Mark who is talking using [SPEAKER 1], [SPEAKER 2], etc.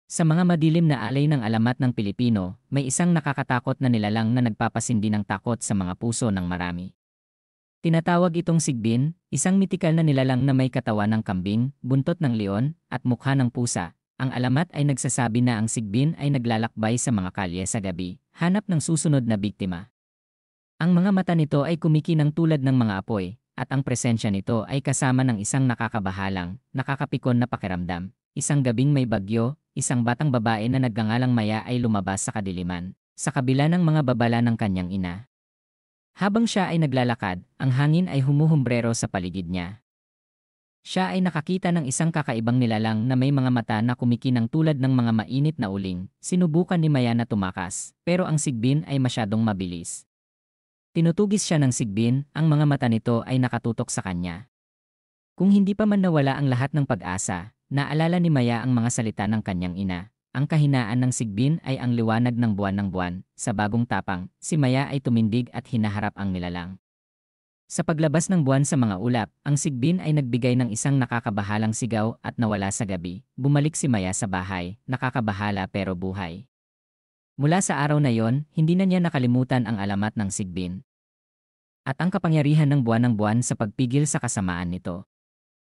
[SPEAKER 1] Sa mga madilim na alay ng alamat ng Pilipino, may isang nakakatakot na nilalang na nagpapasindi ng takot sa mga puso ng marami. Tinatawag itong sigbin, isang mitikal na nilalang na may katawan ng kambing, buntot ng leon, at mukha ng pusa. Ang alamat ay nagsasabi na ang sigbin ay naglalakbay sa mga kalye sa gabi, hanap ng susunod na biktima. Ang mga mata nito ay kumikinang tulad ng mga apoy, at ang presensya nito ay kasama ng isang nakakabahalang, nakakapikon na pakiramdam. Isang gabing may bagyo, isang batang babae na nagngangalang Maya ay lumabas sa kadiliman, sa kabila ng mga babala ng kanyang ina. Habang siya ay naglalakad, ang hangin ay humuhumbrero sa paligid niya. Siya ay nakakita ng isang kakaibang nilalang na may mga mata na kumikinang tulad ng mga mainit na uling. Sinubukan ni Maya na tumakas, pero ang sigbin ay masyadong mabilis. Tinutugis siya ng sigbin, ang mga mata nito ay nakatutok sa kanya. Kung hindi pa man nawala ang lahat ng pag-asa, naalala ni Maya ang mga salita ng kanyang ina. Ang kahinaan ng sigbin ay ang liwanag ng buwan. Sa bagong tapang, si Maya ay tumindig at hinaharap ang nilalang. Sa paglabas ng buwan sa mga ulap, ang sigbin ay nagbigay ng isang nakakabahalang sigaw at nawala sa gabi. Bumalik si Maya sa bahay, nakakabahala pero buhay. Mula sa araw na yon, hindi na niya nakalimutan ang alamat ng sigbin at ang kapangyarihan ng buwan sa pagpigil sa kasamaan nito.